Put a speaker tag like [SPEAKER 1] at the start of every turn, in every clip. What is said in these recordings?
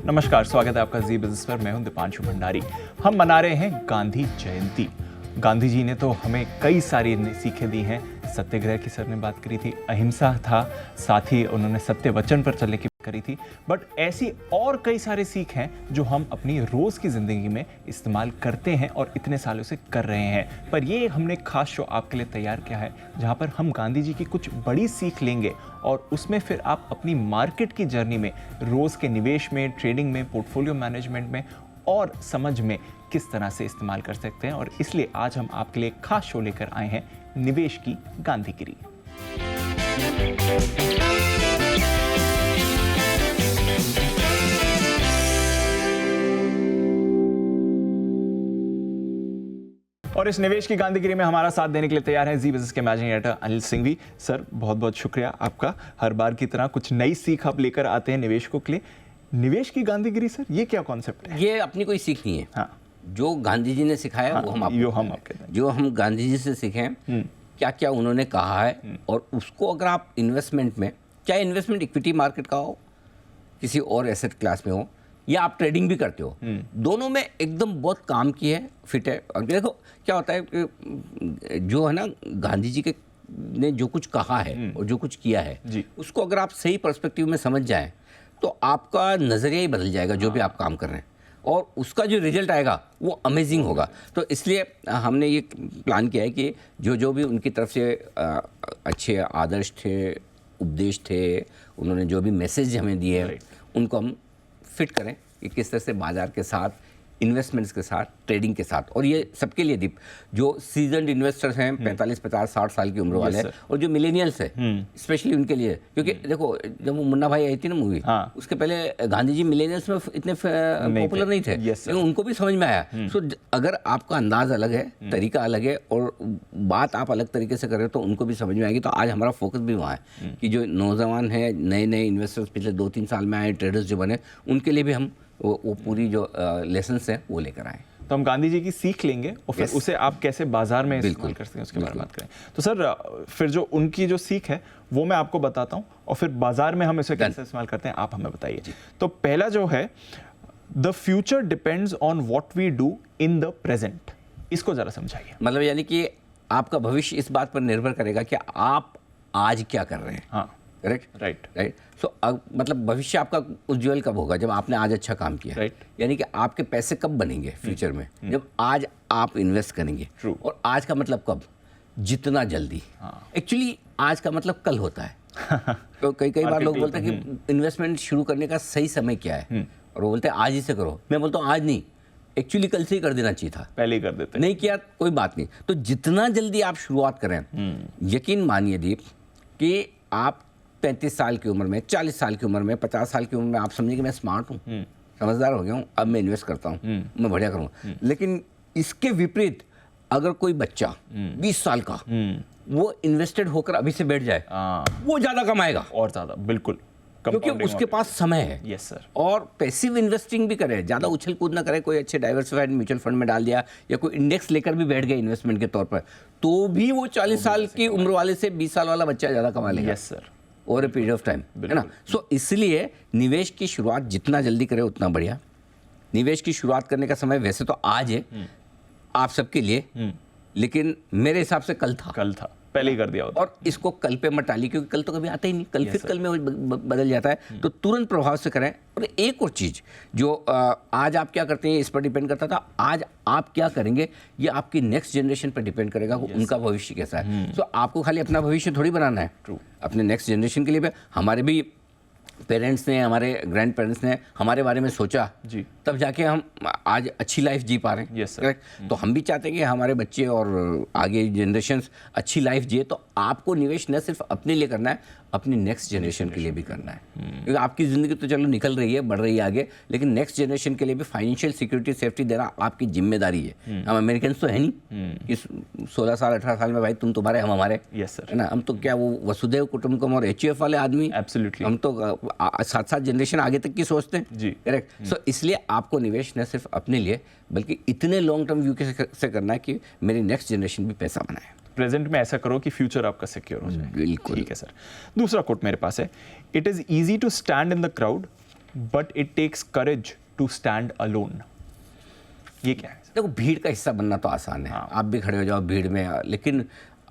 [SPEAKER 1] नमस्कार, स्वागत है आपका जी बिजनेस पर। मैं हूं दीपांशु भंडारी। हम मना रहे हैं गांधी जयंती। गांधी जी ने तो हमें कई सारी सीखें दी हैं। सत्याग्रह की सर ने बात करी थी, अहिंसा था, साथ ही उन्होंने सत्य वचन पर चलने की करी थी। बट ऐसी और कई सारे सीख हैं जो हम अपनी रोज की जिंदगी में इस्तेमाल करते हैं और इतने सालों से कर रहे हैं। पर ये हमने खास शो आपके लिए तैयार किया है जहां पर हम गांधी जी की कुछ बड़ी सीख लेंगे और उसमें फिर आप अपनी मार्केट की जर्नी में, रोज के निवेश में, ट्रेडिंग में, पोर्टफोलियो मैनेजमेंट में और समझ में किस तरह से इस्तेमाल कर सकते हैं। और इसलिए आज हम आपके लिए एक खास शो लेकर आए हैं, निवेश की गांधीगिरी। और इस निवेश की गांधीगिरी में हमारा साथ देने के लिए तैयार हैं जी बिजनेस के managing editor Anil Singhvi. Sir, बहुत बहुत शुक्रिया आपका। हर बार की तरह कुछ नई सीख आप लेकर आते हैं निवेशकों के लिए। निवेश की गांधीगिरी सर, ये क्या कॉन्सेप्ट है?
[SPEAKER 2] ये अपनी कोई सीख नहीं है।
[SPEAKER 1] हाँ,
[SPEAKER 2] जो गांधी जी ने सिखाया
[SPEAKER 1] हाँ,
[SPEAKER 2] वो हम आपको जो हम गांधी जी से सीखे, क्या क्या उन्होंने कहा है, और उसको अगर आप इन्वेस्टमेंट में, चाहे इन्वेस्टमेंट इक्विटी मार्केट का हो, किसी और एसेट क्लास में हो, या आप ट्रेडिंग भी करते हो, दोनों में एकदम बहुत काम की है, फिट है। और देखो क्या होता है कि जो है ना, गांधी जी के ने जो कुछ कहा है और जो कुछ किया है, उसको अगर आप सही पर्सपेक्टिव में समझ जाएं तो आपका नज़रिया ही बदल जाएगा जो भी आप काम कर रहे हैं, और उसका जो रिजल्ट आएगा वो अमेजिंग होगा। तो इसलिए हमने ये प्लान किया है कि जो भी उनकी तरफ से अच्छे आदर्श थे, उपदेश थे, उन्होंने जो भी मैसेज हमें दिए, उनको हम फिट करें कि किस तरह से बाजार के साथ, इन्वेस्टमेंट्स के साथ, ट्रेडिंग के साथ। और ये सबके लिए दीप, जो सीजनड इन्वेस्टर्स हैं, 45, 50, 60 साल की उम्र वाले, और जो मिलेनियल्स हैं, स्पेशली उनके लिए। क्योंकि देखो, जब वो मुन्ना भाई आई थी ना मूवी, उसके पहले गांधी जी मिलेनियल्स में इतने पॉपुलर नहीं थे, लेकिन उनको भी समझ में आया। सो अगर आपका अंदाज अलग है, तरीका अलग है, और बात आप अलग तरीके से कर रहे हो, तो उनको भी समझ में आएगी। तो आज हमारा फोकस भी वहाँ है कि जो नौजवान हैं, नए नए इन्वेस्टर्स पिछले 2-3 साल में आए, ट्रेडर्स जो बने, उनके लिए भी हम वो पूरी जो लेसन्स हैं वो लेकर आए।
[SPEAKER 1] तो हम गांधी जी की सीख लेंगे और फिर उसे आप कैसे बाजार में इस्तेमाल कर सकते हैं उसके बारे में बात करें। तो सर, फिर जो उनकी जो सीख है वो मैं आपको बताता हूँ, और फिर बाजार में हम इसे कैसे इस्तेमाल करते हैं आप हमें बताइए। तो पहला जो है, the future depends on what we do in the present. इसको जरा समझाइए।
[SPEAKER 2] मतलब यानी कि आपका भविष्य इस बात पर निर्भर करेगा कि आप आज क्या कर रहे हैं।
[SPEAKER 1] हाँ,
[SPEAKER 2] करेक्ट,
[SPEAKER 1] राइट।
[SPEAKER 2] सो मतलब भविष्य आपका उज्जवल कब होगा? जब आपने आज अच्छा काम किया। यानी कि आपके पैसे कब बनेंगे फ्यूचर में? जब आज आप इन्वेस्ट करेंगे। और आज का मतलब कब? जितना जल्दी। एक्चुअली आज का मतलब कल होता है। तो कई बार लोग बोलते हैं कि इन्वेस्टमेंट शुरू करने का सही समय क्या है, और वो बोलते हैं आज ही से करो। मैं बोलता हूँ आज नहीं, एक्चुअली कल से ही कर देना चाहिए था,
[SPEAKER 1] पहले ही कर देते।
[SPEAKER 2] नहीं किया कोई बात नहीं। तो जितना जल्दी आप शुरुआत करें, यकीन मानिए दीप कि आप 35 साल की उम्र में, 40 साल की उम्र में, 50 साल की उम्र में आप समझिए कि मैं स्मार्ट हूँ, समझदार हो गया हूँ, अब मैं इन्वेस्ट करता हूँ, मैं बढ़िया करूँगा। लेकिन इसके विपरीत अगर कोई बच्चा 20 साल का वो इन्वेस्टेड होकर अभी से बैठ जाए, वो ज़्यादा कमाएगा,
[SPEAKER 1] और ज़्यादा, बिल्कुल,
[SPEAKER 2] क्योंकि उसके पास समय है।
[SPEAKER 1] Yes sir.
[SPEAKER 2] और पैसिव इन्वेस्टिंग भी करे, ज़्यादा उछल कूद ना करे। कोई अच्छे डाइवर्सिफाइड म्यूचुअल फंड में डाल दिया, या कोई इंडेक्स लेकर भी बैठ गया इन्वेस्टमेंट के तौर पर, तो भी वो 40 साल की उम्र वाले से 20 साल वाला बच्चा ज़्यादा कमा लेगा।
[SPEAKER 1] Yes sir,
[SPEAKER 2] over a period of time, है ना। सो इसलिए निवेश की शुरुआत जितना जल्दी करें उतना बढ़िया। निवेश की शुरुआत करने का समय वैसे तो आज है आप सबके लिए, लेकिन मेरे हिसाब से कल था,
[SPEAKER 1] पहले ही कर दिया होता।
[SPEAKER 2] और इसको कल पे मत टालिए, क्योंकि कल तो कभी आता ही नहीं, कल फिर कल में वो बदल जाता है। तो तुरंत प्रभाव से करें। और एक और चीज़ जो आज आप क्या करते हैं इस पर डिपेंड करता था, आज आप क्या करेंगे ये आपकी नेक्स्ट जनरेशन पर डिपेंड करेगा, उनका भविष्य कैसा है। तो आपको खाली अपना भविष्य थोड़ी बनाना है, अपने नेक्स्ट जनरेशन के लिए भी। हमारे भी पेरेंट्स ने, हमारे ग्रैंड पेरेंट्स ने हमारे बारे में सोचा जी, तब जाके हम आज अच्छी लाइफ जी पा रहे हैं।
[SPEAKER 1] Yes sir.
[SPEAKER 2] तो हम भी चाहते हैं कि हमारे बच्चे और आगे जनरेशन्स अच्छी लाइफ जिए। तो आपको निवेश न सिर्फ अपने लिए करना है, अपनी नेक्स्ट जनरेशन के लिए भी करना है। क्योंकि आपकी ज़िंदगी तो चलो निकल रही है, बढ़ रही है आगे, लेकिन नेक्स्ट जनरेशन के लिए भी फाइनेंशियल सिक्योरिटी, सेफ्टी देना आपकी जिम्मेदारी है। हम अमेरिकन तो है नहीं कि 16 साल 18 साल में भाई तुम तुम्हारे हम हमारे।
[SPEAKER 1] यस सर,
[SPEAKER 2] है ना। हम तो क्या वो वसुधैव कुटुंबकम और HUF वाले आदमी।
[SPEAKER 1] एब्सोल्युटली।
[SPEAKER 2] हम तो 7-7 जनरेशन आगे तक की सोचते हैं
[SPEAKER 1] जी।
[SPEAKER 2] करेक्ट। सो इसलिए आपको निवेश न सिर्फ अपने लिए बल्कि इतने लॉन्ग टर्म व्यू से करना है कि मेरी नेक्स्ट जनरेशन भी पैसा बनाए।
[SPEAKER 1] प्रेजेंट में ऐसा करो कि फ्यूचर आपका सिक्योर हो जाए।
[SPEAKER 2] बिल्कुल।
[SPEAKER 1] ठीक है सर। दूसरा कोट मेरे पास है, it is easy to stand in the crowd but it takes courage to stand alone. ये क्या है?
[SPEAKER 2] देखो, भीड़ का हिस्सा बनना तो आसान है, आप भी खड़े हो जाओ भीड़ में, लेकिन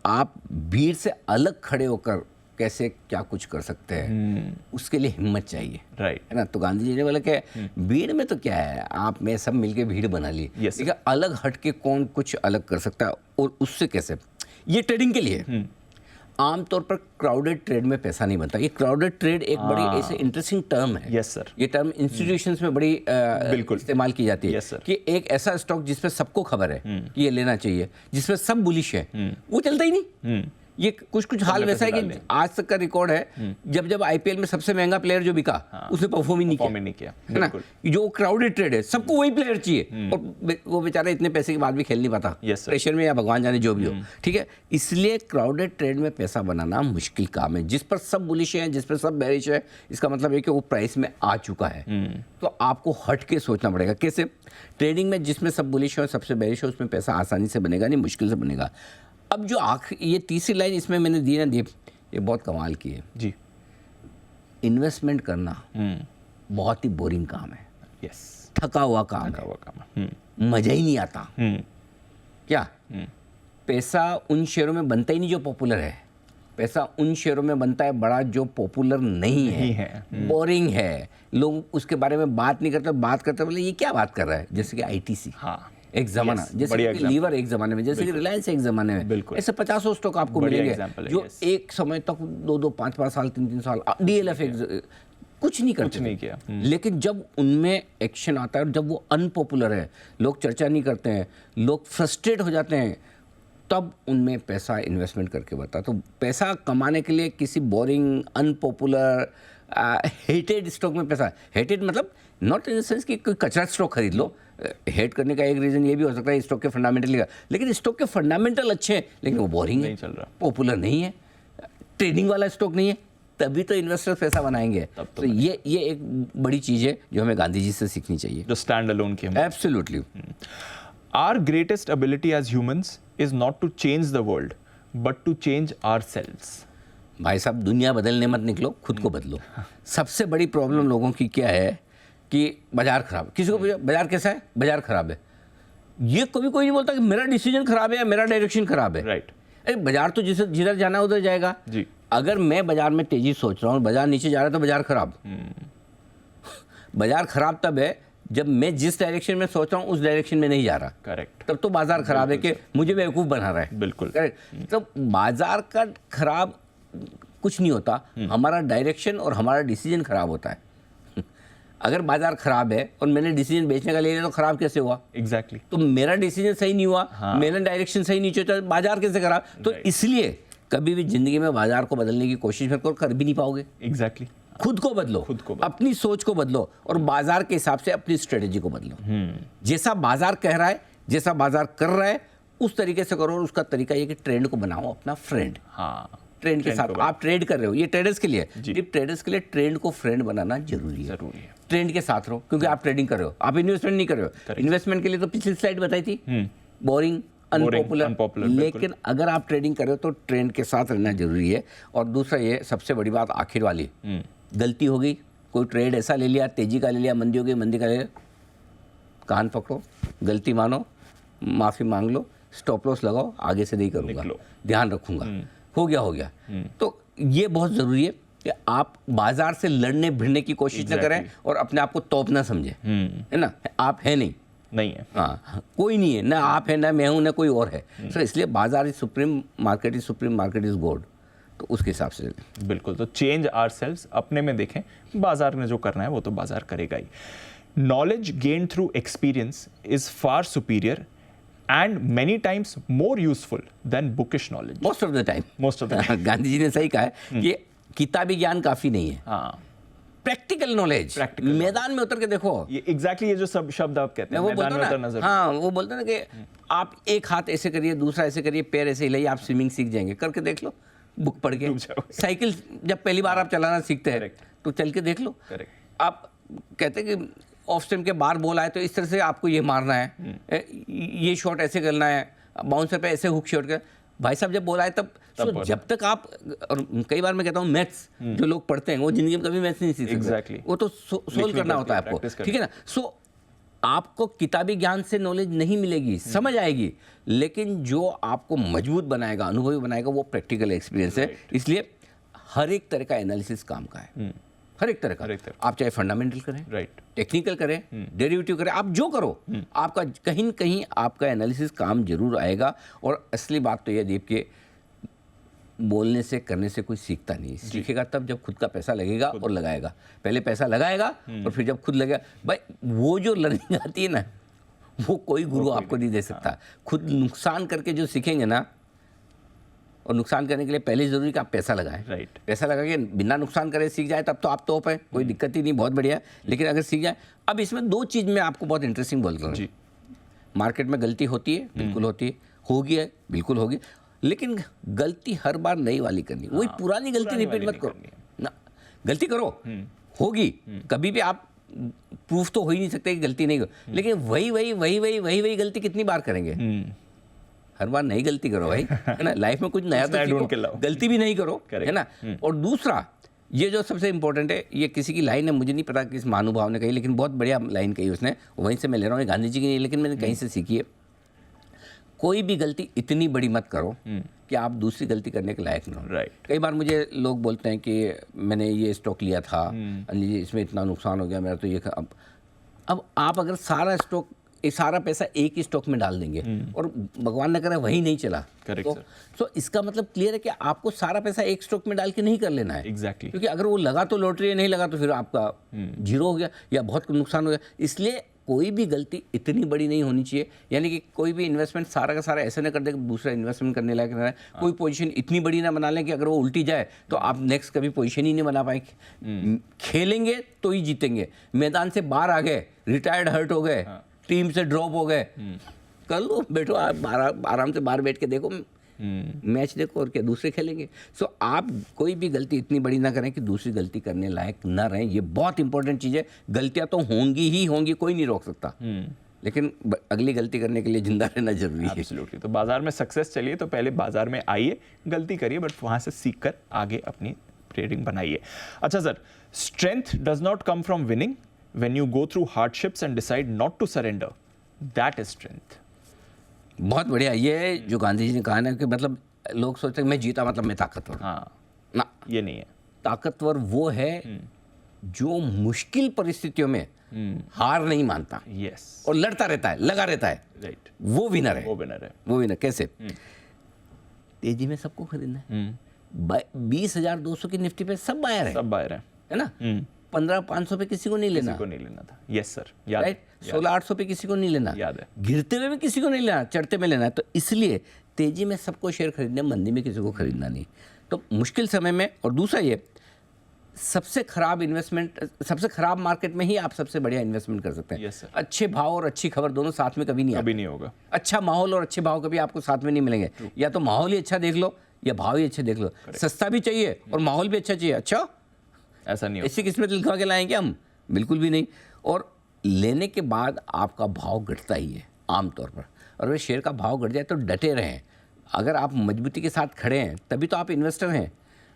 [SPEAKER 2] आप भीड़ से अलग खड़े होकर कैसे क्या कुछ कर सकते हैं, उसके लिए हिम्मत चाहिए,
[SPEAKER 1] राइट,
[SPEAKER 2] है ना। तो गांधी जी ने बोला कि भीड़ में तो क्या है, आप में सब मिलके भीड़ बना ली,
[SPEAKER 1] Yes,
[SPEAKER 2] ठीक है, अलग हट के कौन कुछ अलग कर सकता है, और उससे कैसे। ये ट्रेडिंग के लिए आमतौर पर क्राउडेड ट्रेड में पैसा नहीं बनता। ये क्राउडेड ट्रेड एक बड़ी ऐसे इंटरेस्टिंग टर्म है।
[SPEAKER 1] Yes sir.
[SPEAKER 2] ये टर्म इंस्टीट्यूशंस में बड़ी
[SPEAKER 1] बिल्कुल
[SPEAKER 2] इस्तेमाल की जाती है।
[SPEAKER 1] Yes, sir.
[SPEAKER 2] कि एक ऐसा स्टॉक जिसपे सबको खबर है कि ये लेना चाहिए, जिसपे सब बुलिश है, वो चलता ही नहीं। ये कुछ हाल वैसा है कि आज तक का रिकॉर्ड है, जब आईपीएल में सबसे महंगा प्लेयर जो बिका, उसने परफॉर्म ही नहीं किया, है ना। जो क्राउडेड ट्रेड है, सबको वही प्लेयर चाहिए, और वो बेचारा इतने पैसे के बाद भी खेल नहीं पाता, प्रेशर में या भगवान जाने जो भी हो, ठीक है। इसलिए क्राउडेड ट्रेड में पैसा बनाना मुश्किल काम है। जिस पर सब बुलिश है, जिस पर सब बेरिश है, इसका मतलब है कि वो प्राइस में आ चुका है। तो आपको हट के सोचना पड़ेगा कैसे। ट्रेडिंग में जिसमें सब बुलिश है, सबसे बेरिश है, उसमें पैसा आसानी से बनेगा नहीं, मुश्किल से बनेगा। अब जो ये तीसरी लाइन इसमें मैंने दी ना दीप, ये बहुत कमाल की है
[SPEAKER 1] जी।
[SPEAKER 2] इन्वेस्टमेंट करना बहुत ही बोरिंग काम है,
[SPEAKER 1] यस,
[SPEAKER 2] थका हुआ काम है, मजा ही नहीं आता। क्या पैसा उन शेयरों में बनता ही नहीं जो पॉपुलर है, पैसा उन शेयरों में बनता है बड़ा जो पॉपुलर नहीं है, बोरिंग है, लोग उसके बारे में बात नहीं करते, बात करते बोले ये क्या बात कर रहा है। जैसे कि आईटीसी, हाँ, एक जमाना, जैसे कि लीवर एक जमाने में, जैसे कि रिलायंस एक जमाने में, ऐसे 50 स्टॉक आपको मिलेंगे जो एक समय तक 2-2, 5-5 साल, 3-3 साल, डीएलएफ कुछ नहीं करते,
[SPEAKER 1] कुछ नहीं किया।
[SPEAKER 2] लेकिन जब उनमें एक्शन आता है और जब वो अनपॉपुलर है, लोग चर्चा नहीं करते हैं, लोग फ्रस्ट्रेट हो जाते हैं, तब उनमें पैसा इन्वेस्टमेंट करके बता। तो पैसा कमाने के लिए किसी बोरिंग, अनपॉपुलर, हेटेड स्टॉक में पैसा, हेटेड मतलब नॉट इन द सेंस कि कोई कचरा स्टॉक खरीद लो, हेट करने का एक रीज़न ये भी हो सकता है स्टॉक के फंडामेंटल का, लेकिन स्टॉक के फंडामेंटल अच्छे हैं लेकिन वो बोरिंग
[SPEAKER 1] नहीं चल रहा,
[SPEAKER 2] पॉपुलर नहीं है, ट्रेडिंग वाला स्टॉक नहीं है, तभी तो इन्वेस्टर्स पैसा बनाएंगे। तो ये एक बड़ी चीज़ है जो हमें गांधी जी से सीखनी चाहिए,
[SPEAKER 1] जो स्टैंड अलोन की।
[SPEAKER 2] Absolutely.
[SPEAKER 1] Our greatest ability as humans is not to change the world, but to change ourselves.
[SPEAKER 2] भाई साहब, दुनिया बदलने मत निकलो, खुद को बदलो। सबसे बड़ी प्रॉब्लम लोगों की क्या है कि बाजार खराब, किसी को पूछो बाजार कैसा है, बाजार खराब है, ये कभी कोई नहीं बोलता कि मेरा डिसीजन खराब है या मेरा डायरेक्शन खराब है।
[SPEAKER 1] राइट।
[SPEAKER 2] अरे बाजार तो जिधर जाना उधर जाएगा
[SPEAKER 1] जी।
[SPEAKER 2] अगर मैं बाजार में तेजी सोच रहा हूँ, बाजार नीचे जा रहा है तो बाजार खराब। बाजार खराब तब है जब मैं जिस डायरेक्शन में सोच रहा हूँ उस डायरेक्शन में नहीं जा रहा।
[SPEAKER 1] करेक्ट।
[SPEAKER 2] तब तो बाजार खराब है कि मुझे बेवकूफ़ बना रहा है।
[SPEAKER 1] बिल्कुल
[SPEAKER 2] करेक्ट। तो बाजार का खराब कुछ नहीं होता, हमारा डायरेक्शन और हमारा डिसीजन खराब होता है। अगर बाजार खराब है और मैंने डिसीजन बेचने का ले लिया तो खराब कैसे हुआ?
[SPEAKER 1] एग्जैक्टली।
[SPEAKER 2] तो मेरा डिसीजन सही नहीं हुआ, मेरा डायरेक्शन सही नहीं चला, बाजार कैसे खराब? तो इसलिए कभी भी जिंदगी में बाजार को बदलने की कोशिश मत करो, कर भी नहीं पाओगे।
[SPEAKER 1] एग्जैक्टली।
[SPEAKER 2] खुद को बदलो, अपनी सोच को बदलो और बाजार के हिसाब से अपनी स्ट्रेटेजी को बदलो। जैसा बाजार कह रहा है, जैसा बाजार कर रहा है उस तरीके से करो, और उसका तरीका ये कि ट्रेंड को बनाओ अपना फ्रेंड।
[SPEAKER 1] हाँ,
[SPEAKER 2] ट्रेंड के साथ आप ट्रेड कर रहे हो, ये ट्रेडर्स के लिए, ट्रेडर्स के लिए ट्रेंड को फ्रेंड बनाना जरूरी है। ट्रेंड के साथ रहो क्योंकि आप ट्रेडिंग कर रहे हो, आप इन्वेस्टमेंट नहीं कर रहे हो। इन्वेस्टमेंट के लिए तो पिछली स्लाइड बताई थी, बोरिंग, अनपॉपुलर, लेकिन अगर आप ट्रेडिंग कर रहे हो तो ट्रेंड के साथ रहना जरूरी है। और दूसरा ये सबसे बड़ी बात आखिर वाली, गलती हो गई, कोई ट्रेड ऐसा ले लिया, तेजी का ले लिया, मंदी हो गई, मंदी का ले लिया, कान पकड़ो, गलती मानो, माफ़ी मांग लो, स्टॉप लॉस लगाओ, आगे से नहीं करूँगा, ध्यान रखूँगा, हो गया। तो ये बहुत ज़रूरी है कि आप बाजार से लड़ने भिड़ने की कोशिश न करें और अपने आप को तोप ना समझे, है ना। आप है नहीं है, हाँ, कोई नहीं है, ना आप है, ना मैं हूँ, ना कोई और है। तो इसलिए बाजार is supreme, market is God. तो उसके हिसाब से
[SPEAKER 1] बिल्कुल। तो चेंज आवरसेल्व्स, अपने में देखें, बाजार ने जो करना है वो तो बाजार करेगा ही। Knowledge gain through experience is far superior and many times more useful than bookish knowledge.
[SPEAKER 2] Most of the time. Gandhi ji ने सही कहा है कि किताबी ज्ञान काफी नहीं है, हाँ, प्रैक्टिकल नॉलेज, मैदान में उतर के देखो। ये
[SPEAKER 1] एग्जैक्टली ये जो सब शब्द आप कहते हैं, मैदान में उतरना जरूरी।
[SPEAKER 2] हाँ, वो बोलते हैं कि आप एक हाथ ऐसे करिए, दूसरा ऐसे करिए, पैर ऐसे हिलाइए, आप स्विमिंग सीख जाएंगे। करके देख लो, बुक पढ़ के। साइकिल जब पहली बार आप चलाना सीखते हैं तो चल के देख लो। आप कहते हैं कि ऑफ स्टंप के बाहर बॉल आए तो इस तरह से आपको ये मारना है, ये शॉट ऐसे करना है, बाउंसर पे ऐसे हुक शॉट कर। भाई साहब जब बोला है तब
[SPEAKER 1] बोला।
[SPEAKER 2] जब तक आप, और कई बार मैं कहता हूँ मैथ्स जो लोग पढ़ते हैं वो जिंदगी में कभी मैथ्स नहीं सीख सकते।
[SPEAKER 1] Exactly.
[SPEAKER 2] वो तो सोल्व करना होता है आपको,
[SPEAKER 1] practice करनी।
[SPEAKER 2] ठीक है ना। सो आपको किताबी ज्ञान से नॉलेज नहीं मिलेगी, समझ आएगी, लेकिन जो आपको मजबूत बनाएगा, अनुभवी बनाएगा, वो प्रैक्टिकल एक्सपीरियंस है। इसलिए हर एक तरह का एनालिसिस काम का है, हर एक तरह का।
[SPEAKER 1] हर एक तरह।
[SPEAKER 2] आप चाहे फंडामेंटल करें,
[SPEAKER 1] राइट,
[SPEAKER 2] टेक्निकल करें, डेरिवेटिव करें, आप जो करो, आपका कहीं न कहीं आपका एनालिसिस काम जरूर आएगा। और असली बात तो यह दीप के बोलने से करने से कोई सीखता नहीं, सीखेगा तब जब खुद का पैसा लगेगा और लगाएगा। पहले पैसा लगाएगा और फिर जब खुद लगेगा, भाई वो जो लर्निंग आती है ना, वो कोई गुरु आपको नहीं दे सकता। खुद नुकसान करके जो सीखेंगे ना, और नुकसान करने के लिए पहले जरूरी कि आप पैसा लगाएं।
[SPEAKER 1] राइट।
[SPEAKER 2] पैसा लगा के बिना नुकसान करे सीख जाए तब तो आप टॉप है, कोई दिक्कत ही नहीं, बहुत बढ़िया है। लेकिन अगर सीख जाए, अब इसमें दो चीज़ मैं आपको बहुत इंटरेस्टिंग बोल रहा हूँ
[SPEAKER 1] जी।
[SPEAKER 2] मार्केट में गलती होती है, बिल्कुल होती है, होगी है, बिल्कुल होगी, लेकिन गलती हर बार नई वाली करनी, वही पुरानी गलती रिपीट मत करो ना। गलती करो, होगी, कभी भी आप प्रूफ तो हो ही नहीं सकते कि गलती नहीं करो, लेकिन वही गलती कितनी बार करेंगे? हर बार नई गलती करो भाई, है ना। लाइफ में कुछ नया तो
[SPEAKER 1] ढूंढ के
[SPEAKER 2] सीखो,
[SPEAKER 1] लाओ।
[SPEAKER 2] गलती भी नहीं करो,
[SPEAKER 1] Correct.
[SPEAKER 2] है ना। और दूसरा, ये जो सबसे इंपॉर्टेंट है, ये किसी की लाइन है, मुझे नहीं पता किस महानुभाव ने कही, लेकिन बहुत बढ़िया लाइन कही उसने, वहीं से मैं ले रहा हूँ, ये गांधी जी की नहीं, लेकिन मैंने कहीं से सीखी है। कोई भी गलती इतनी बड़ी मत करो कि आप दूसरी गलती करने के लायक ना हो।
[SPEAKER 1] राइट।
[SPEAKER 2] कई बार मुझे लोग बोलते हैं कि मैंने ये स्टॉक लिया था, अनिल जी इसमें इतना नुकसान हो गया मेरा, तो ये अब आप अगर सारा स्टॉक, ये सारा पैसा एक ही स्टॉक में डाल देंगे और भगवान न करे वही नहीं चला,
[SPEAKER 1] Correct,
[SPEAKER 2] तो इसका मतलब क्लियर है कि आपको सारा पैसा एक स्टॉक में डाल के नहीं कर लेना है।
[SPEAKER 1] एग्जैक्टली।
[SPEAKER 2] क्योंकि अगर वो लगा तो लॉटरी है, नहीं लगा तो फिर आपका जीरो हो गया या बहुत नुकसान हो गया। इसलिए कोई भी गलती इतनी बड़ी नहीं होनी चाहिए, यानी कि कोई भी इन्वेस्टमेंट सारा का सारा ऐसे ना कर दे कि दूसरा इन्वेस्टमेंट करने लायक ना है। कोई पोजीशन इतनी बड़ी ना बना लें कि अगर वो उल्टी जाए तो आप नेक्स्ट कभी पोजीशन ही नहीं बना पाएंगे। खेलेंगे तो ही जीतेंगे, मैदान से बाहर आ गए, रिटायर्ड हर्ट हो गए, टीम से ड्रॉप हो गए, कर लो, बैठो आप आराम से बाहर बैठ के देखो, मैच देखो, और क्या दूसरे खेलेंगे। सो आप कोई भी गलती इतनी बड़ी ना करें कि दूसरी गलती करने लायक ना रहें, ये बहुत इंपॉर्टेंट चीज़ है। गलतियां तो होंगी ही होंगी, कोई नहीं रोक सकता, लेकिन अगली गलती करने के लिए जिंदा रहना जरूरी है।
[SPEAKER 1] एब्सोल्युटली। तो बाजार में सक्सेस चलिए तो पहले बाजार में आइए, गलती करिए, बट वहां से सीख कर आगे अपनी ट्रेडिंग बनाइए। अच्छा sir, strength does not come from winning, when you go through hardships and decide not to surrender, that is strength.
[SPEAKER 2] बहुत बढ़िया। ये जो गांधी जी ने कहा ना कि मतलब लोग सोचते हैं मैं जीता मतलब मैं ताकतवर,
[SPEAKER 1] हाँ,
[SPEAKER 2] ना,
[SPEAKER 1] ये नहीं है।
[SPEAKER 2] ताकतवर वो है जो मुश्किल परिस्थितियों में हार नहीं मानता
[SPEAKER 1] यस।
[SPEAKER 2] और लड़ता रहता है, लगा रहता है,
[SPEAKER 1] राइट।
[SPEAKER 2] वो विनर है।
[SPEAKER 1] वो विनर है।
[SPEAKER 2] वो विनर कैसे? तेजी में सबको खरीदना है। 20,200 की निफ्टी पे सब बायर
[SPEAKER 1] सब बायर है।
[SPEAKER 2] है ना। 15,500 पे किसी को नहीं लेना,
[SPEAKER 1] किसी को नहीं लेना था। यस सर, याद है।
[SPEAKER 2] राइट। 16,800 पे किसी को नहीं लेना,
[SPEAKER 1] याद है।
[SPEAKER 2] गिरते हुए भी किसी को नहीं लेना, चढ़ते में लेना है। तो इसलिए तेजी में सबको शेयर खरीदने, मंदी में किसी को खरीदना नहीं। तो मुश्किल समय में, और दूसरा ये, सबसे खराब इन्वेस्टमेंट, सबसे खराब मार्केट में ही आप सबसे बढ़िया इन्वेस्टमेंट कर सकते हैं।
[SPEAKER 1] Yes, sir.
[SPEAKER 2] अच्छे भाव और अच्छी खबर दोनों साथ में कभी नहीं आते।
[SPEAKER 1] अभी नहीं होगा।
[SPEAKER 2] अच्छा माहौल और अच्छे भाव कभी आपको साथ में नहीं मिलेंगे। या तो माहौल ही अच्छा देख लो या भाव ही अच्छे देख लो। सस्ता भी चाहिए और माहौल भी अच्छा चाहिए। अच्छा,
[SPEAKER 1] ऐसा नहीं होगा।
[SPEAKER 2] ऐसी किस्मत लिखवा के लाएंगे हम? बिल्कुल भी नहीं। और लेने के बाद आपका भाव घटता ही है आमतौर पर, और अगर शेयर का भाव घट जाए तो डटे रहें। अगर आप मजबूती के साथ खड़े हैं तभी तो आप इन्वेस्टर हैं।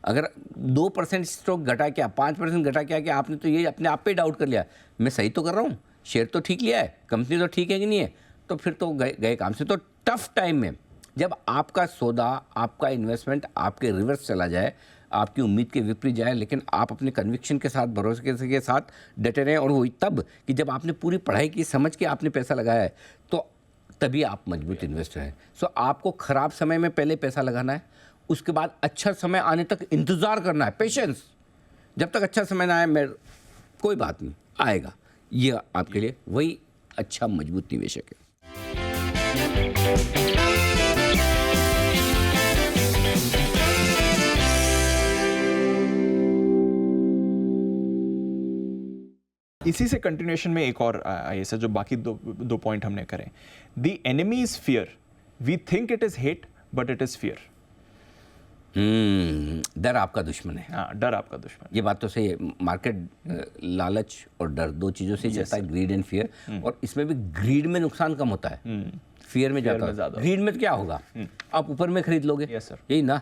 [SPEAKER 2] अगर 2% स्टॉक घटा क्या, 5% घटा क्या कि आपने तो ये अपने आप पे डाउट कर लिया, मैं सही तो कर रहा हूँ, शेयर तो ठीक लिया है, कंपनी तो ठीक है कि नहीं है, तो फिर तो गए काम से। तो टफ टाइम में जब आपका सौदा, आपका इन्वेस्टमेंट आपके रिवर्स चला जाए, आपकी उम्मीद के विपरीत जाए, लेकिन आप अपने कन्विक्शन के साथ, भरोसे के साथ डटे रहें, और वो तब कि जब आपने पूरी पढ़ाई की, समझ के आपने पैसा लगाया है, तो तभी आप मजबूत इन्वेस्टर हैं। सो आपको ख़राब समय में पहले पैसा लगाना है, उसके बाद अच्छा समय आने तक इंतज़ार करना है, पेशेंस। जब तक अच्छा समय ना आए, कोई बात नहीं, आएगा। ये आपके लिए वही अच्छा मजबूत निवेशक है।
[SPEAKER 1] इसी से कंटिन्यूएशन में एक और ऐसा जो बाकी दो पॉइंट हमने करें। The enemy is fear, we think it is hate but it is fear.
[SPEAKER 2] डर आपका दुश्मन है।
[SPEAKER 1] हाँ, डर आपका दुश्मन।
[SPEAKER 2] ये बात तो सही है। मार्केट लालच और डर, दो चीज़ों से चलता है, ग्रीड एंड फियर। और इसमें भी ग्रीड में नुकसान कम होता है। फियर में
[SPEAKER 1] Fear
[SPEAKER 2] जाता
[SPEAKER 1] में
[SPEAKER 2] हो।
[SPEAKER 1] ज़्यादा
[SPEAKER 2] ग्रीड में तो क्या होगा, आप ऊपर में खरीद लोगे,
[SPEAKER 1] Yes, sir.
[SPEAKER 2] यही ना।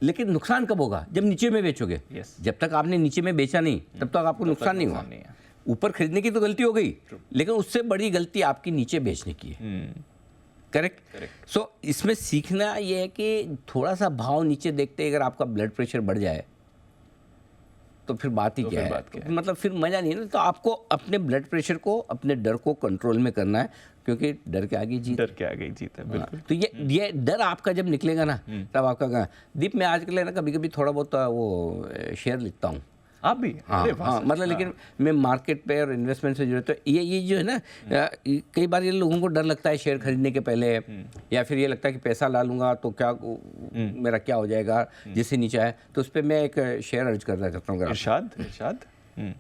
[SPEAKER 2] लेकिन नुकसान कब होगा, जब नीचे में बेचोगे।
[SPEAKER 1] Yes.
[SPEAKER 2] जब तक आपने नीचे में बेचा नहीं तब तक आपको नुकसान नहीं हुआ।
[SPEAKER 1] नुकसान नहीं है।
[SPEAKER 2] ऊपर खरीदने की तो गलती हो गई, लेकिन उससे बड़ी गलती आपकी नीचे बेचने की है। करेक्ट। सो इसमें सीखना ये है कि थोड़ा सा भाव नीचे देखते अगर आपका ब्लड प्रेशर बढ़ जाए तो फिर बात ही
[SPEAKER 1] तो
[SPEAKER 2] क्या
[SPEAKER 1] फिर
[SPEAKER 2] है,
[SPEAKER 1] बात क्या है?
[SPEAKER 2] मतलब फिर मजा नहीं है ना। तो आपको अपने ब्लड प्रेशर को, अपने डर को कंट्रोल में करना है, क्योंकि डर के आगे जीत।
[SPEAKER 1] डर के आगे जीत है, बिल्कुल।
[SPEAKER 2] तो ये डर आपका जब निकलेगा ना, तब आपका कहा दीप, मैं आजकल है ना कभी कभी थोड़ा बहुत वो शेयर लिखता हूँ।
[SPEAKER 1] आप भी?
[SPEAKER 2] हाँ
[SPEAKER 1] अरे वाह
[SPEAKER 2] हाँ,
[SPEAKER 1] सर।
[SPEAKER 2] मतलब लेकिन मैं मार्केट पे और इन्वेस्टमेंट से जुड़े, तो ये जो है ना, कई बार ये लोगों को डर लगता है शेयर खरीदने के पहले, या फिर ये लगता है कि पैसा ला लूंगा तो क्या मेरा क्या हो जाएगा जिससे नीचे आए। तो उस पर मैं एक शेयर अर्ज करना चाहता हूँ।
[SPEAKER 1] इरशाद इरशाद।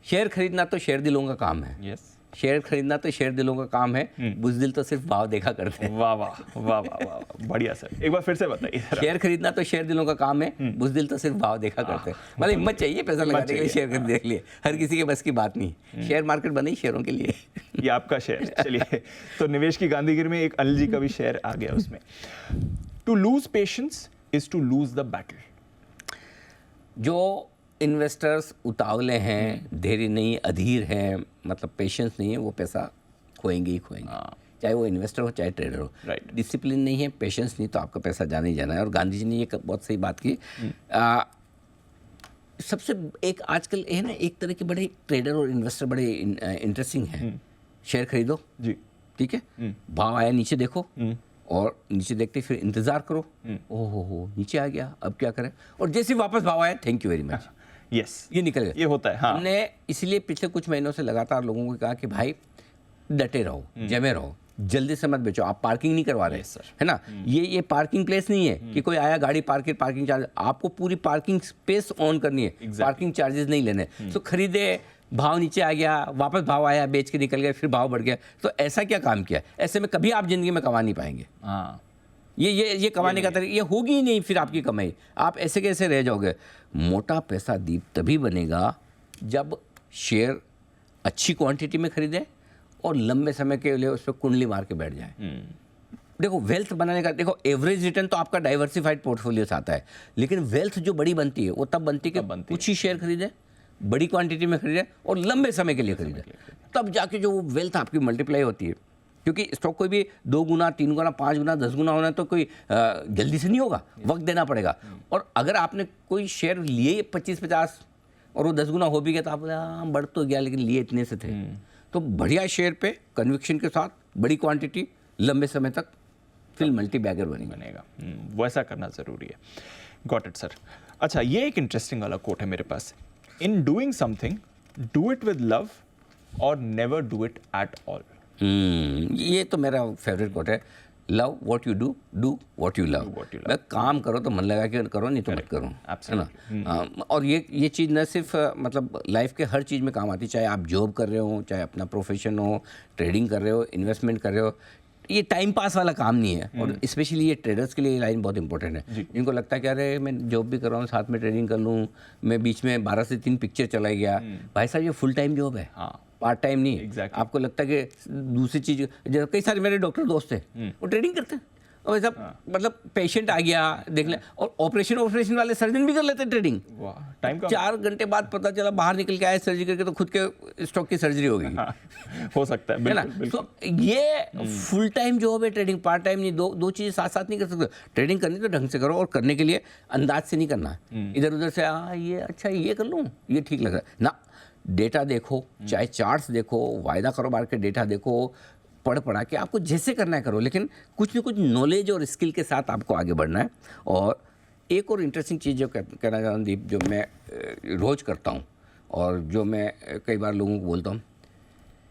[SPEAKER 2] शेयर खरीदना तो शेयर दिलों का काम है।
[SPEAKER 1] यस।
[SPEAKER 2] शेयर खरीदना तो शेयर दिलों का काम है, बुज़दिल तो सिर्फ भाव देखा करते हैं।
[SPEAKER 1] वाह वाह वाह वाह वाह, बढ़िया सर, एक बार फिर से बताइए जरा।
[SPEAKER 2] शेयर खरीदना तो शेयर दिलों का काम है, बुज़दिल तो सिर्फ भाव देखा करते हैं। मतलब हिम्मत चाहिए पैसा लगाने के लिए, शेयर खरीद देख लिए, हर किसी के बस की बात नहीं। शेयर मार्केट बनी शेयरों के लिए।
[SPEAKER 1] ये आपका शेयर। चलिए, तो निवेश की गांधीगिरी में एक अनिल जी का भी शेयर आ गया उसमें। To lose patience is to lose the battle.
[SPEAKER 2] जो इन्वेस्टर्स उतावले हैं, धैर्य नहीं, अधीर हैं, मतलब पेशेंस नहीं है, वो पैसा खोएंगे ही खोएंगे। चाहे वो इन्वेस्टर हो चाहे ट्रेडर हो।
[SPEAKER 1] Right.
[SPEAKER 2] डिसिप्लिन नहीं है, पेशेंस नहीं, तो आपका पैसा जाना ही जाना है। और गांधी जी ने ये बहुत सही बात की। सबसे एक आजकल है ना, एक तरह के बड़े ट्रेडर और इन्वेस्टर बड़े इंटरेस्टिंग हैं। शेयर खरीदो,
[SPEAKER 1] जी।
[SPEAKER 2] ठीक है, भाव आया नीचे देखो, और नीचे देखते फिर इंतजार करो, ओहो नीचे आ गया, अब क्या करें, और जैसे ही वापस भाव आया, thank you very much,
[SPEAKER 1] yes,
[SPEAKER 2] ये निकल गया।
[SPEAKER 1] ये होता है। हाँ।
[SPEAKER 2] हमने इसलिए पिछले कुछ महीनों से लगातार लोगों को कहा कि भाई डटे रहो, जमे रहो, जल्दी से मत बेचो। आप पार्किंग नहीं करवा रहे,
[SPEAKER 1] Yes, sir.
[SPEAKER 2] है ना। ये पार्किंग प्लेस नहीं है कि कोई आया गाड़ी पार्किंग चार्ज, आपको पूरी पार्किंग स्पेस ऑन करनी है।
[SPEAKER 1] Exactly.
[SPEAKER 2] पार्किंग चार्जेस नहीं लेने। तो खरीदे, भाव नीचे आ गया, वापस भाव आया, बेच के निकल गए, फिर भाव बढ़ गया। तो ऐसा क्या काम किया, ऐसे में कभी आप जिंदगी में कमा नहीं पाएंगे।
[SPEAKER 1] हाँ,
[SPEAKER 2] ये कमाने का तरीका, ये होगी ही नहीं फिर आपकी कमाई। आप ऐसे कैसे रह जाओगे। मोटा पैसा दीप तभी बनेगा जब शेयर अच्छी क्वांटिटी में खरीदे और लंबे समय के लिए उस पर कुंडली मार के बैठ जाए। देखो वेल्थ बनाने का, देखो एवरेज रिटर्न तो आपका डाइवर्सिफाइड पोर्टफोलियो से आता है, लेकिन वेल्थ जो बड़ी बनती है वो तब बनती है कि कुछ ही शेयर खरीदे, बड़ी क्वांटिटी में खरीदे और लंबे समय के लिए खरीदे, तब जाके जो वो वेल्थ आपकी मल्टीप्लाई होती है। क्योंकि स्टॉक कोई भी 2 गुना, 3 गुना, 5 गुना, 10 गुना होना तो कोई जल्दी से नहीं होगा, वक्त देना पड़ेगा। और अगर आपने कोई शेयर लिए 25-50 और वो 10 गुना हो भी गया, तो आप बोले बढ़ तो गया, लेकिन लिए इतने से थे। तो बढ़िया शेयर पे कन्विक्शन के साथ बड़ी क्वांटिटी लंबे समय तक, फिर मल्टी बैगर
[SPEAKER 1] बनेगा। वैसा करना ज़रूरी है। Got it sir. अच्छा, ये एक इंटरेस्टिंग वाला कोट है मेरे पास। In doing something do it with love और never do it at all.
[SPEAKER 2] ये तो मेरा फेवरेट कोट है। Love what you do, do what you love. मैं काम करो तो मन लगा के करो, नहीं तो मत करो, है ना। और ये चीज़ न सिर्फ मतलब लाइफ के हर चीज़ में काम आती है, चाहे आप जॉब कर रहे हो, चाहे अपना प्रोफेशन हो, ट्रेडिंग कर रहे हो, इन्वेस्टमेंट कर रहे हो। ये टाइम पास वाला काम नहीं है। और स्पेशली ये ट्रेडर्स के लिए ये लाइन बहुत इंपॉर्टेंट है। इनको लगता है कि अरे मैं जॉब भी कर रहा हूँ, साथ में ट्रेडिंग कर लूँ, मैं बीच में 12 से 3 पिक्चर चला गया। भाई साहब, ये फुल टाइम जॉब है, पार्ट टाइम नहीं।
[SPEAKER 1] Exactly.
[SPEAKER 2] आपको लगता है कि दूसरी चीज़, जैसे कई सारे मेरे डॉक्टर दोस्त हैं वो ट्रेडिंग करते हैं, और सब मतलब पेशेंट आ गया देख ले, और ऑपरेशन वाले सर्जन भी कर लेते हैं ट्रेडिंग।
[SPEAKER 1] टाइम का
[SPEAKER 2] 4 घंटे बाद पता चला बाहर निकल के आए सर्जरी करके, तो खुद के स्टॉक की सर्जरी हो गई।
[SPEAKER 1] हो सकता है,
[SPEAKER 2] है ना।
[SPEAKER 1] बिल्कुल, बिल्कुल।
[SPEAKER 2] तो ये फुल टाइम जॉब है ट्रेडिंग, पार्ट टाइम नहीं। दो चीज़ें साथ साथ नहीं कर सकते। ट्रेडिंग करनी तो ढंग से करो, और करने के लिए अंदाज से नहीं करना, इधर उधर से ये अच्छा ये कर लूँ, ये ठीक लग रहा है ना। डेटा देखो, चाहे चार्ट्स देखो, वायदा कारोबार के डेटा देखो, पढ़ा के आपको जैसे करना है करो, लेकिन कुछ न कुछ नॉलेज और स्किल के साथ आपको आगे बढ़ना है। और एक और इंटरेस्टिंग चीज़ जो कहना चाहता हूँ दीप, जो मैं रोज़ करता हूँ और जो मैं कई बार लोगों को बोलता हूँ,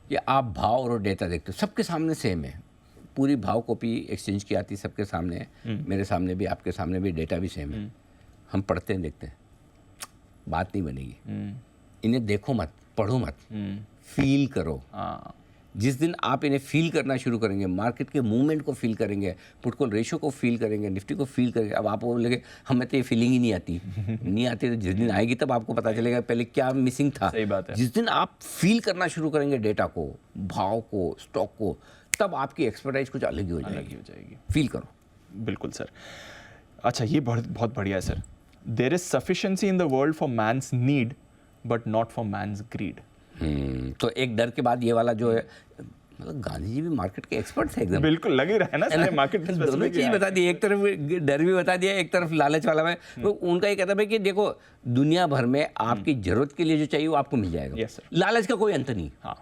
[SPEAKER 2] कि आप भाव और डेटा देखते हो, सबके सामने सेम है, पूरी भाव कॉपी एक्सचेंज की आती सबके सामने है, मेरे सामने भी, आपके सामने भी, डेटा भी सेम है। हम पढ़ते हैं, देखते हैं, बात नहीं बनेगी। इन्हें देखो मत, पढ़ो मत, फील करो। जिस दिन आप इन्हें फील करना शुरू करेंगे, मार्केट के मूवमेंट को फील करेंगे, पुटकॉल रेशो को फील करेंगे, निफ्टी को फील करेंगे, अब आप बोलेंगे हमें तो ये फीलिंग ही नहीं आती। नहीं आती तो जिस दिन आएगी तब आपको पता चलेगा पहले क्या मिसिंग था।
[SPEAKER 1] सही बात है।
[SPEAKER 2] जिस दिन आप फील करना शुरू करेंगे डेटा को, भाव को, स्टॉक को, तब आपकी एक्सपर्टाइज कुछ अलग ही हो
[SPEAKER 1] अलग
[SPEAKER 2] जाएगी,
[SPEAKER 1] ही हो जाएगी।
[SPEAKER 2] फील करो।
[SPEAKER 1] बिल्कुल सर। अच्छा, ये बहुत बहुत बढ़िया है sir. There is sufficiency in the world for man's need but not for man's greed.
[SPEAKER 2] तो एक डर के बाद ये वाला जो है, मतलब गांधी जी भी मार्केट के एक्सपर्ट थे एकदम।
[SPEAKER 1] बिल्कुल लग ही रहा है ना सारे मार्केट
[SPEAKER 2] दोनों चीज बता दी, एक तरफ डर भी बता दिया, एक तरफ लालच वाला है। तो उनका ये कहता है कि देखो दुनिया भर में आपकी जरूरत के लिए जो चाहिए वो आपको मिल जाएगा।
[SPEAKER 1] Yes, sir.
[SPEAKER 2] लालच का कोई अंत नहीं,
[SPEAKER 1] हाँ,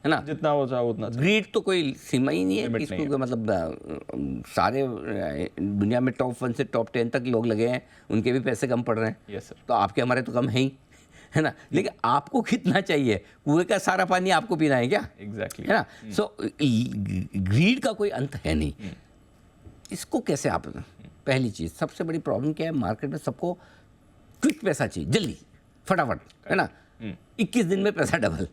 [SPEAKER 2] है ना।
[SPEAKER 1] जितना हो जाए उतना चाहिए।
[SPEAKER 2] ग्रीड तो कोई सीमा ही नहीं है
[SPEAKER 1] Limit
[SPEAKER 2] कि इसको
[SPEAKER 1] नहीं है।
[SPEAKER 2] मतलब सारे दुनिया में टॉप 1 से टॉप 10 तक लोग लगे हैं, उनके भी पैसे कम पड़ रहे हैं।
[SPEAKER 1] Yes sir.
[SPEAKER 2] तो आपके हमारे तो कम है ही, है ना। लेकिन आपको कितना चाहिए, कुएं का सारा पानी आपको पीना है क्या,
[SPEAKER 1] एग्जैक्टली
[SPEAKER 2] है ना। सो ग्रीड का कोई अंत है नहीं। इसको कैसे आप, पहली चीज सबसे बड़ी प्रॉब्लम क्या है मार्केट में, सबको क्विक पैसा चाहिए, जल्दी फटाफट, है ना। 21 दिन में पैसा डबल,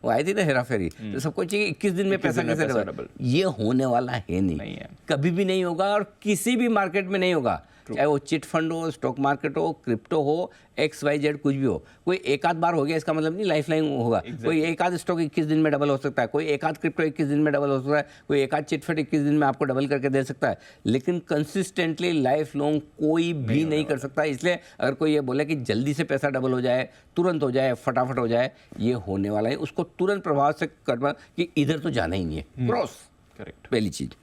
[SPEAKER 2] वो आई थी ना हेरा फेरी, तो सबको चाहिए 21 दिन में
[SPEAKER 1] 21
[SPEAKER 2] पैसा
[SPEAKER 1] दिन में
[SPEAKER 2] कैसे
[SPEAKER 1] पैसा
[SPEAKER 2] डबल।
[SPEAKER 1] double।
[SPEAKER 2] ये होने वाला है
[SPEAKER 1] नहीं
[SPEAKER 2] नहीं,
[SPEAKER 1] है।
[SPEAKER 2] कभी भी नहीं होगा, और किसी भी मार्केट में नहीं होगा, चाहे वो चिट फंड हो, स्टॉक मार्केट हो, क्रिप्टो हो, XYZ कुछ भी हो। कोई एक आध बार हो गया इसका मतलब नहीं लाइफ लाइन होगा। कोई एक आध स्टॉक 21 दिन में डबल हो सकता है, कोई एक आध क्रिप्टो 21 दिन में डबल हो सकता है, कोई एक आध चिट फंड 21 दिन में आपको डबल करके दे सकता है, लेकिन कंसिस्टेंटली लाइफ लॉन्ग कोई भी नहीं कर सकता। इसलिए अगर कोई ये बोले कि जल्दी से पैसा डबल हो जाए, तुरंत हो जाए, फटाफट हो जाए, ये होने वाला है। उसको तुरंत प्रभाव से करना कि इधर तो जाना ही नहीं है, क्रॉस।
[SPEAKER 1] करेक्ट।
[SPEAKER 2] पहली चीज,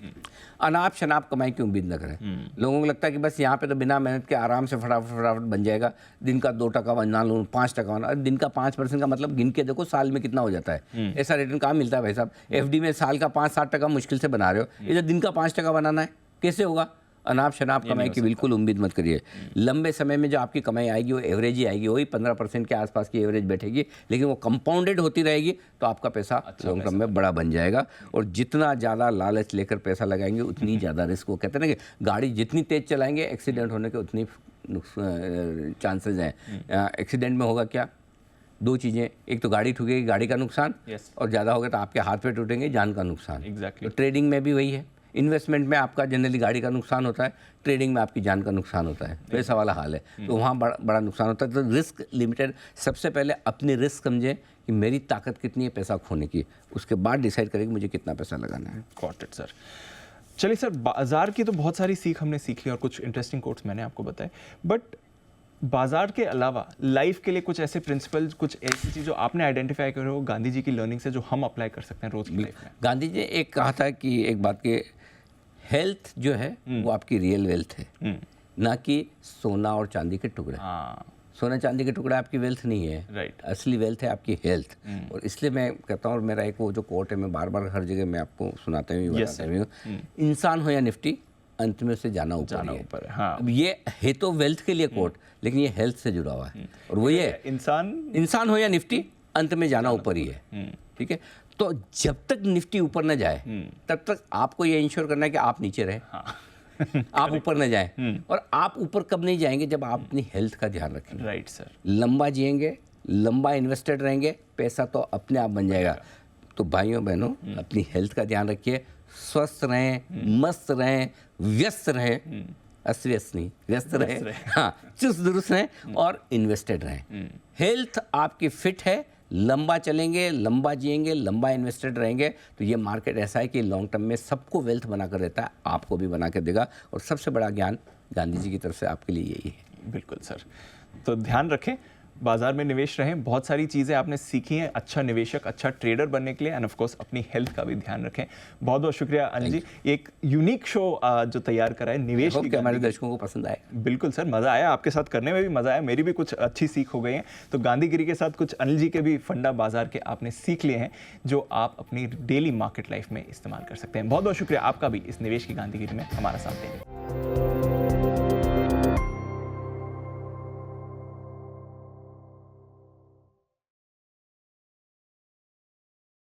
[SPEAKER 2] अनाप शनाप कमाई की उम्मीद न करें। लोगों को लगता है कि बस यहाँ पे तो बिना मेहनत के आराम से फटाफट फटाफट बन जाएगा, दिन का 2 टका बना लूँ, 5 टका बना। दिन का 5% का मतलब गिन के देखो साल में कितना हो जाता है। ऐसा रिटर्न कहाँ मिलता है भाई साहब। FD में साल का 5-7 टका मुश्किल से बना रहे हो, इधर दिन का 5 टका बनाना है, कैसे होगा। अनाप शनाप कमाई की बिल्कुल उम्मीद मत करिए। लंबे समय में जो आपकी कमाई आएगी वो एवरेज ही आएगी, वही 15% के आसपास की एवरेज बैठेगी, लेकिन वो कंपाउंडेड होती रहेगी, तो आपका पैसा लॉन्ग टर्म में बड़ा बन जाएगा। और जितना ज़्यादा लालच लेकर पैसा लगाएंगे उतनी ज़्यादा रिस्क। वो कहते हैं ना कि गाड़ी जितनी तेज़ चलाएंगे एक्सीडेंट होने के उतनी चांसेस हैं। एक्सीडेंट में होगा क्या, 2 चीज़ें, एक तो गाड़ी ठुकेगी, गाड़ी का नुकसान,
[SPEAKER 1] Yes.
[SPEAKER 2] और ज़्यादा होगा तो आपके हाथ पे टूटेंगे, जान का नुकसान।
[SPEAKER 1] Exactly.
[SPEAKER 2] तो ट्रेडिंग में भी वही है। इन्वेस्टमेंट में आपका जनरली गाड़ी का नुकसान होता है, ट्रेडिंग में आपकी जान का नुकसान होता है, वैसा वाला हाल है। तो वहाँ बड़ा नुकसान होता है। तो रिस्क लिमिटेड, सबसे पहले अपनी रिस्क समझें कि मेरी ताकत कितनी है पैसा खोने की, उसके बाद डिसाइड करें कि मुझे कितना पैसा लगाना है।
[SPEAKER 1] Got it sir. चलिए सर, बाजार की तो बहुत सारी सीख हमने सीख ली और कुछ इंटरेस्टिंग कोट्स मैंने आपको बताए, बट बाजार के अलावा लाइफ के लिए कुछ ऐसे प्रिंसिपल्स, कुछ ऐसी चीज़ जो आपने आइडेंटिफाई करे हो गांधी जी की लर्निंग से, जो हम अप्लाई कर सकते हैं रोज की लाइफ में।
[SPEAKER 2] गांधी जी ने एक कहा था कि एक बात के, हेल्थ जो है वो आपकी रियल वेल्थ है, ना कि सोना और चांदी के टुकड़े।
[SPEAKER 1] हाँ,
[SPEAKER 2] सोना चांदी के टुकड़े आपकी वेल्थ नहीं है,
[SPEAKER 1] राइट।
[SPEAKER 2] असली वेल्थ है आपकी हेल्थ। और इसलिए मैं कहता हूँ, और मेरा एक वो जो कोट है, मैं बार बार हर जगह मैं आपको सुनाता हूँ, बताता हूँ, इंसान हो या निफ्टी, अंत में से जाना ऊपर है।
[SPEAKER 1] हाँ।
[SPEAKER 2] अब ये है तो वेल्थ के लिए कोट, लेकिन ये हेल्थ से जुड़ा हुआ है, और वो ये इंसान हो या निफ्टी, अंत में जाना ऊपर ही है। ठीक है, तो जब तक निफ्टी ऊपर न जाए तब तक आपको ये इंश्योर करना है कि आप नीचे रहे। हाँ। आप ऊपर न जाएं। और आप ऊपर कब नहीं जाएंगे, जब आप अपनी हेल्थ का ध्यान रखेंगे।
[SPEAKER 1] Right sir.
[SPEAKER 2] लंबा जिएंगे, लंबा इन्वेस्टेड रहेंगे, पैसा तो अपने आप बन जाएगा। तो भाइयों बहनों, अपनी हेल्थ का ध्यान रखिए, स्वस्थ रहें, मस्त रहें, व्यस्त रहें, अस्त नहीं, व्यस्त रहें, हाँ, चुस्त दुरुस्त रहें और इन्वेस्टेड रहें। हेल्थ आपकी फिट है, लंबा चलेंगे, लंबा जिएंगे, लंबा इन्वेस्टेड रहेंगे, तो ये मार्केट ऐसा है कि लॉन्ग टर्म में सबको वेल्थ बना कर देता है, आपको भी बना कर देगा। और सबसे बड़ा ज्ञान गांधी जी की तरफ से आपके लिए यही है।
[SPEAKER 1] बिल्कुल सर। तो ध्यान रखें, बाजार में निवेश रहें, बहुत सारी चीज़ें आपने सीखी हैं अच्छा निवेशक, अच्छा ट्रेडर बनने के लिए, एंड ऑफ कोर्स अपनी हेल्थ का भी ध्यान रखें। बहुत बहुत शुक्रिया अनिल जी, एक यूनिक शो जो तैयार करा है निवेश की।
[SPEAKER 2] हमारे दर्शकों को पसंद आया।
[SPEAKER 1] बिल्कुल सर, मज़ा आया, आपके साथ करने में भी मज़ा आया, मेरी भी कुछ अच्छी सीख हो गई है। तो गांधीगिरी के साथ कुछ अनिल जी के भी फंडा बाजार के आपने सीख लिए हैं, जो आप अपनी डेली मार्केट लाइफ में इस्तेमाल कर सकते हैं। बहुत बहुत शुक्रिया आपका भी इस निवेश की गांधीगिरी में हमारा साथ देने।